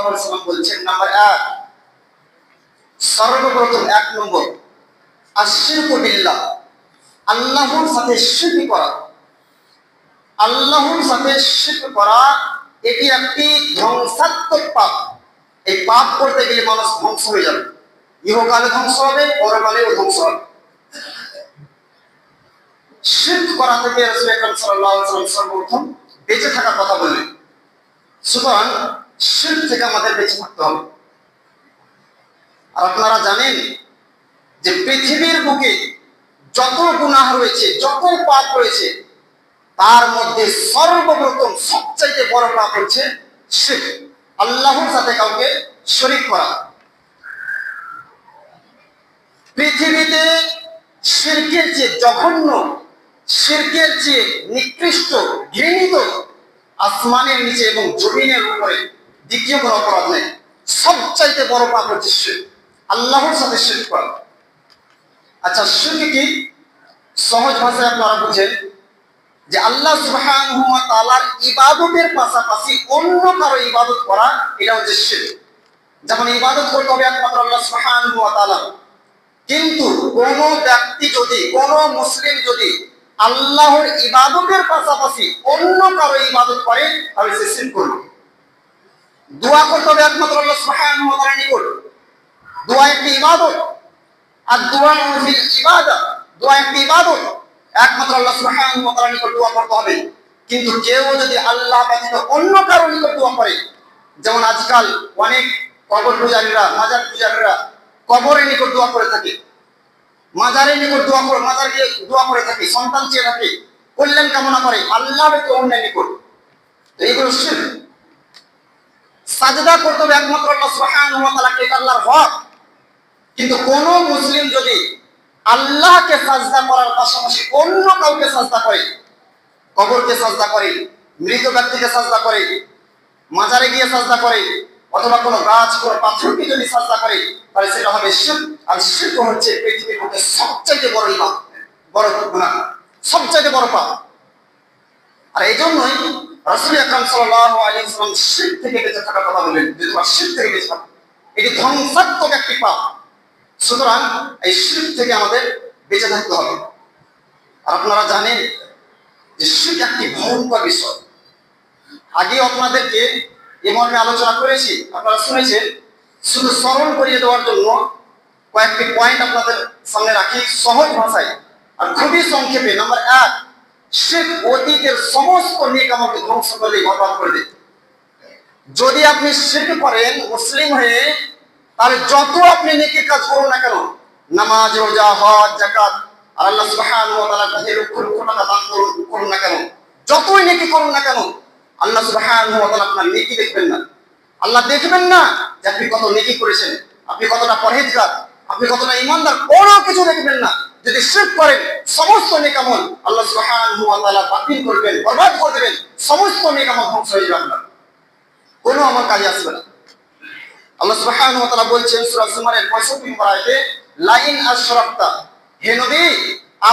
সাল্লাম বলছেন, নাম্বার 1, সর্বপ্রথম 1 নম্বর আশরিকু বিল্লাহ, আল্লাহর সাথে শিরক করা। আল্লাহর সাথে শিরক করা এটি একটি ধ্বংসাত্মক পাপ। এই পাপ করতে গেলে মানুষ ধ্বংস হয়ে যাবে, ইহকালে ধ্বংস হবে, পরকালেও ধ্বংস হবে। শিরক করা থেকে রাসূল আকরাম সাল্লাল্লাহু আলাইহি ওয়াসাল্লাম সর্বপ্রথম বেঁচে থাকার কথা বললেন। সুতরাং শিরক থেকে আমাদের বেঁচে থাকতে হবে। আর আপনারা জানেন যে পৃথিবীর বুকে যত গুনাহ রয়েছে, যত পাপ রয়েছে, তার মধ্যে সর্বপ্রথম সবচাইতে বড় পাপ হচ্ছে শিরক, আল্লাহর সাথে কাউকে শরীক করা। পৃথিবীতে শিরকের চেয়ে জঘন্য, শিরকের চেয়ে নিকৃষ্ট, ঘৃণিত আসমানের নিচে এবং জমিনের উপরে দ্বিতীয় কোনো অপরাধ নেই। সবচাইতে বড় পাপ হচ্ছে শিরক, আল্লাহর সাথে শিরক করা। আচ্ছা, শিরক কি? সহজ ভাষায় আপনারা বুঝেন যে আল্লাহ সুবহানাহু ওয়া তাআলার ইবাদতের পাশাপাশি অন্য কারো ইবাদত করা, এটা হচ্ছে শিরক। যেমন ইবাদত করতে হবে একমাত্র আল্লাহ সুবহানাহু ওয়া তাআলা, কিন্তু কোন ব্যক্তি যদি, কোন মুসলিম যদি আল্লাহর ইবাদতের পাশাপাশি অন্য কারো ইবাদত করে, তাহলে সে শিরক করবে। দোয়া করতে হবে একমাত্র আল্লাহ সুবহানাহু ওয়া তাআলার নিকট, দোয়া একটি ইবাদত। আর দোয়া ফিল ইবাদা, দোয়া একটি ইবাদত, একমাত্র আল্লাহ সুবহানাহু ওয়া তাআলার নিকট দোয়া করতে হবে। কিন্তু কেউ যদি আল্লাহ ব্যতীত অন্য কারো নিকট দোয়া করে, যেমন আজকাল অনেক কবর পূজারীরা, মাজার পূজারীরা কবরের নিকট দোয়া করে থাকে, মাজারের নিকট দোয়া করে, মাজার গিয়ে দোয়া করে থাকে, সন্তান চেয়ে থাকে, কল্যাণ কামনা করে আল্লাহ ব্যতীত অন্যের নিকট, এইগুলো শিরক। সাজদা করতে হবে একমাত্র আল্লাহ সুবহানাহু ওয়া তাআলাকে, এটা আল্লাহর হক। কিন্তু কোন মুসলিম যদি আল্লাহকে সাজদা করার পাশাপাশি অন্য কাউকে সাজদা করে, কবরকে সাজদা করে, মৃত ব্যক্তিকে সাজদা করে, মাজারে গিয়ে সাজদা করে, অথবা কোনো গাছ, কোনো পাথরকে যদি সাজদা করে, তাহলে সেটা হবে শিরক। আর শিরক হচ্ছে পৃথিবীর মধ্যে সবচাইতে বড় ইবাদত, বড় গুনাহ, সবচাইতে বড় পাপ। আর এই জন্যই রাসূল আকরাম সাল্লাল্লাহু আলাইহি ওয়াসাল্লাম শিরক থেকে বেঁচে থাকার কথা বললেন, যে তোমরা শিরক থেকে বেঁচে থাকো, এটি ধ্বংসাত্মক একটি পাপ। সুতরাং এই শিরক থেকে আমাদের বেঁচে থাকতে হবে। আর আপনারা জানেন যে শিরক একটি ভয়ঙ্কর বিষয়। আগে আপনাদেরকে এ মর্মে আলোচনা করেছি, আপনারা শুনেছেন। শুধু স্মরণ করিয়ে দেওয়ার জন্য কয়েকটি পয়েন্ট আপনাদের সামনে রাখি সহজ ভাষায় আর খুবই সংক্ষেপে। নাম্বার 1, শিরক অতীতের সমস্ত নেক আমলকে ধ্বংস করে দিয়ে বরবাদ করে দেয়। যদি আপনি শিরক করেন মুসলিম হয়ে, তাহলে যত আপনি নেকি কাজ করুন না কেন, নামাজ, রোজা, হজ, যাকাত, আর আল্লাহ সুবহানাহু ওয়া তাআলার কাছে লক্ষ লক্ষ টাকা দান করুন না কেন, যতই নেকি করুন না কেন, আল্লাহ সুবহানাহু ওয়া তাআলা আপনার নেকি দেখবেন না। আল্লাহ দেখবেন না যে আপনি কত নেকি করেছেন, আপনি কতটা পরহেজগার, আপনি কতটা ঈমানদার, কোনো কিছু দেখবেন না। যদি শিরক করেন, সমস্ত নেক আমল আল্লাহ সুবহানাহু ওয়া তাআলা বাতিল করবেন, বরবাদ করে দেবেন, সমস্ত নেক আমল ধ্বংস হয়ে যাবে, আপনার কোনো আমল কাজে আসবে না। আল্লাহ সুবহানাহু ওয়া তাআলা বলছেন সূরা জুমারের 65 নম্বর আয়াতে, লাইন আশরাকতা, হে নবী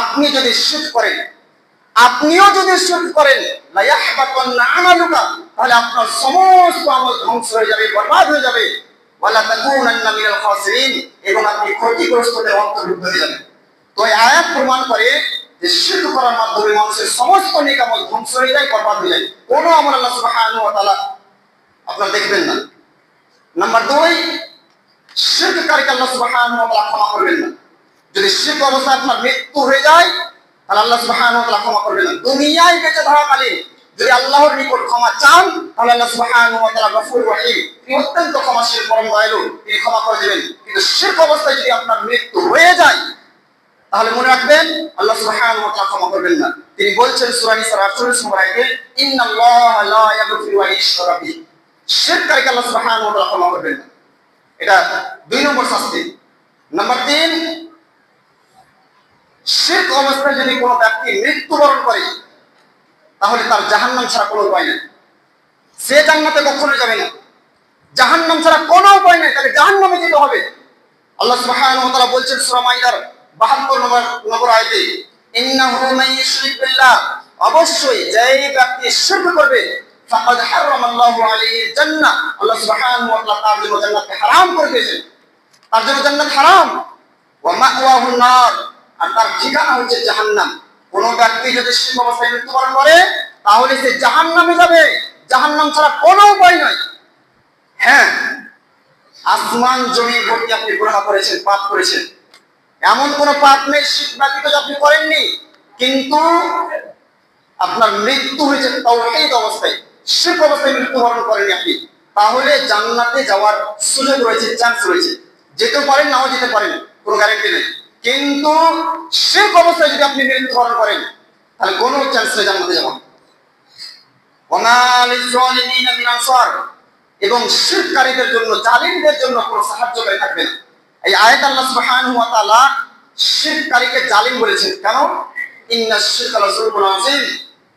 আপনি যদি শিরক করেন, আপনিও যদি শিরক করেন, লা ইয়াহবাতান্না আমালুকা, তাহলে আপনার সমস্ত আমল ধ্বংস হয়ে যাবে, বরবাদ হয়ে যাবে, ওয়ালা তাকুনান্না মিনাল খাসিরিন, এবং আপনি ক্ষতিগ্রস্তদের অন্তর্ভুক্ত হয়ে যাবেন। তো এই আয়াত প্রমাণ করে যে শিরক করার মাধ্যমে মানুষের সমস্ত নেক আমল ধ্বংস হয়ে যায়, বরবাদ হয়ে যায়, কোনো আমল আল্লাহ সুবহানাহু ওয়া তাআলা আপনারা দেখবেন না। নাম্বার 2, শিরককারীকে আল্লাহ সুবহানাহু ওয়া তাআলা ক্ষমা করবেন না। যদি শিরক অবস্থায় আপনার মৃত্যু হয়ে যায়, তাহলে আল্লাহ সুবহানাহু ওয়া তাআলা ক্ষমা করবেন না। দুনিয়ায় বেঁচে থাকাকালীন যদি আল্লাহর নিকট ক্ষমা চান, তাহলে আল্লাহ সুবহানাহু ওয়া তাআলা গফুর রহিম, তিনি অত্যন্ত ক্ষমাশীল, পরম দয়ালু, তিনি ক্ষমা করে দিবেন। কিন্তু শিরক অবস্থায় যদি আপনার মৃত্যু হয়ে যায়, তাহলে মনে রাখবেন আল্লাহ সুবহানাহু ওয়া তাআলা ক্ষমা করবেন না। তিনি বলছেন সূরা নিসার 48 নম্বর আয়াতে, ইন্নাল্লাহা লা ইয়াগফিরু আন ইউশরাকা বিহি, শিরককারীকে আল্লাহ সুবহানাহু ওয়া তাআলা ক্ষমা করবেন না। এটা 2 নম্বর শাস্তি। নাম্বার 3, শিরক অবস্থায় যদি কোনো ব্যক্তি মৃত্যুবরণ করে, তাহলে তার জাহান্নাম ছাড়া কোনো উপায় নেই, সে জান্নাতে কখনো যাবে না। জাহান্নাম ছাড়া কোনো উপায় নেই, তাকে জাহান্নামে যেতে হবে। আল্লাহ সুবহানাহু ওয়া তাআলা বলছেন সূরা মাইদার 72 নম্বর আয়াতে, ইন্নাহু মান ইউশরিক বিল্লাহ, অবশ্যই যেই ব্যক্তি শিরক করবে, ফাকাদ হারামাল্লাহু আলাইহিল জান্নাহ, আল্লাহ সুবহানাহু ওয়া তাআলা তার জন্য জান্নাতকে হারাম করে দিয়েছেন, তার জন্য জান্নাত হারাম। ওয়া মাওয়াহুন নার, আর তার ঠিকানা হচ্ছে জাহান্নাম। কোন ব্যক্তি যদি শিরক অবস্থায় মৃত্যুবরণ করে তাহলে সে জাহান্নামে যাবে, জাহান্নাম ছাড়া কোনো উপায় নাই। হ্যাঁ, আসমান জমি ভর্তি আপনি গুনাহ করেছেন, পাপ করেছেন, এমন কোন পাপ নেই শিরক ব্যতীত যে আপনি করেননি, কিন্তু আপনার মৃত্যু হয়েছে তাওহীদ অবস্থায়, শিরক অবস্থায় মৃত্যুবরণ করেননি আপনি, তাহলে জান্নাতে যাওয়ার সুযোগ রয়েছে, চান্স রয়েছে। যেতেও পারেন, নাও যেতে পারেন, কোনো গ্যারান্টি নেই। কিন্তু শিরক অবস্থায় যদি আপনি মৃত্যুবরণ করেন তাহলে কোনো চান্স নেই জান্নাতে যাওয়ার। ওয়া মা লিয-যালিমিনা মিন আনসার, এবং শিরককারীদের জন্য, জালিমদের জন্য কোনো সাহায্যকারী থাকবে না। এই আয়াত আল্লাহ সুবহানাহু ওয়া তাআলা শিরককারীকে জালিম বলেছেন। কেন? ইন্নাশ শিরকা লাযুলমুন আযীম,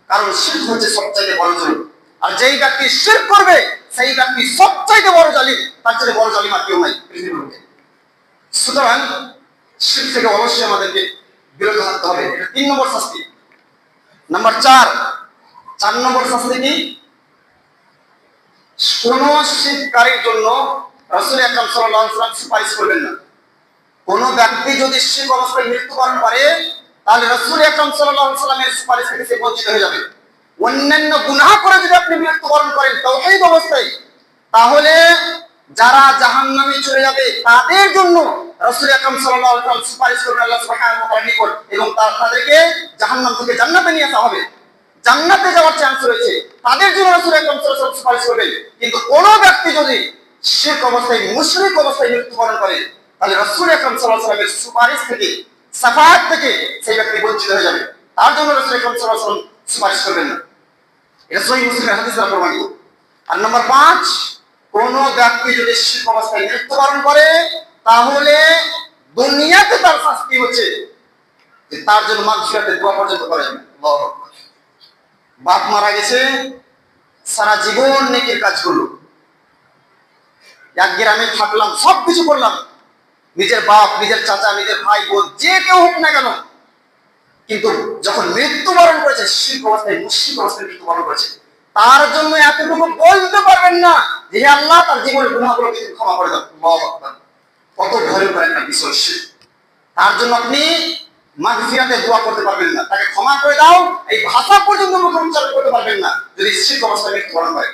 কারণ শিরক হচ্ছে সবচেয়ে বড় জুলুম। আর যেই ব্যক্তি শিরক করবে সেই ব্যক্তি সবচেয়ে বড় জালিম, তার চেয়ে বড় জালিম আর কেউ নাই পৃথিবীর মধ্যে। সুতরাং শিরক থেকে অবশ্যই আমাদেরকে বিরত থাকতে হবে। এটা 3 নম্বর শাস্তি। নাম্বার 4 নম্বর শাস্তি কি? কোন শিরককারীর জন্য রাসূল আকরাম সাল্লাল্লাহু আলাইহি ওয়াসাল্লাম সুপারিশ করবেন না। কোন ব্যক্তি যদি শিরক অবস্থায় মৃত্যুবরণ করে তাহলে রাসূল আকরাম সাল্লাল্লাহু আলাইহি ওয়াসাল্লামের সুপারিশ থেকে সে বঞ্চিত হয়ে যাবে। অন্যান্য গুনাহ করে যদি আপনি মৃত্যুবরণ করেন তাওহীদ অবস্থায়, তাহলে যারা জাহান্নামে চলে যাবে তাদের জন্য রাসূল আকরাম সাল্লাল্লাহু আলাইহি ওয়াসাল্লাম সুপারিশ করবেন আল্লাহ সুবহানাহু ওয়া তাআলার নিকট, এবং তাদেরকে জাহান্নাম থেকে জান্নাতে নিয়ে আসা হবে, জান্নাতে যাওয়ার চান্স রয়েছে, তাদের জন্য রাসূল আকরাম সাল্লাল্লাহু আলাইহি ওয়াসাল্লাম সুপারিশ করবেন। কিন্তু কোন ব্যক্তি যদি শিরক অবস্থায়, মুশরিক অবস্থায় মৃত্যুবরণ করে তাহলে রাসূল আকরাম সাল্লাল্লাহু আলাইহি ওয়াসাল্লামের সুপারিশ থেকে, শাফাআত থেকে সেই ব্যক্তি বঞ্চিত হয়ে যাবে, তার জন্য রাসূল আকরাম সাল্লাল্লাহু আলাইহি ওয়াসাল্লাম সুপারিশ করবেন না। এটা সহিহ মুসলিমের হাদিস দ্বারা প্রমাণিত। আর নাম্বার 5, কোন ব্যক্তি যদি শিরক অবস্থায় মৃত্যুবরণ করে তাহলে দুনিয়াতে তার শাস্তি হচ্ছে যে তার জন্য মাগফিরাতের দোয়া পর্যন্ত করা যাবে। আল্লাহু আকবার। বাপ মারা গেছে, সারা জীবন নেকির কাজ করলো, এক গ্রামে থাকলাম, সবকিছু করলাম, নিজের বাপ, নিজের চাচা, নিজের ভাই বোন, যে কেউ হোক না কেন, কিন্তু যখন মৃত্যুবরণ করেছে শিরক অবস্থায়, মুশরিক অবস্থায় মৃত্যুবরণ করেছে, তার জন্য এতটুকু বলতে পারবেন না যে হে আল্লাহ তার জীবনের গুনাহগুলোকে ক্ষমা করে দাও। আল্লাহু আকবার। কত ভয়ঙ্কর একটা বিষয় শিরক। তার জন্য আপনি মাগফিরাতের দোয়া করতে পারবেন না, তাকে ক্ষমা করে দাও এই ভাষা পর্যন্ত মুখে উচ্চারণ করতে পারবেন না যদি শিরক অবস্থায় মৃত্যুবরণ করে।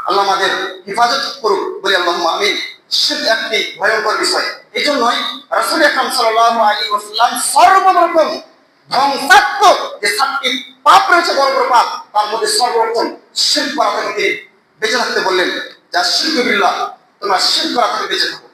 আল্লাহ আমাদের হেফাজত করুক, বলি আল্লাহুম্মা আমিন। শিরক একটি ভয়ঙ্কর বিষয়। এই জন্যই রাসূল আকরাম সাল্লাল্লাহু আলাইহি ওয়াসাল্লাম সর্বপ্রথম ধ্বংসাত্মক যে 7টি পাপ রয়েছে, বড় বড় পাপ, তার মধ্যে সর্বপ্রথম শিরক করা থেকে বেঁচে থাকতে বললেন। যা শিরক বিল্লাহ, তোমরা শিরক করা থেকে বেঁচে থাকো।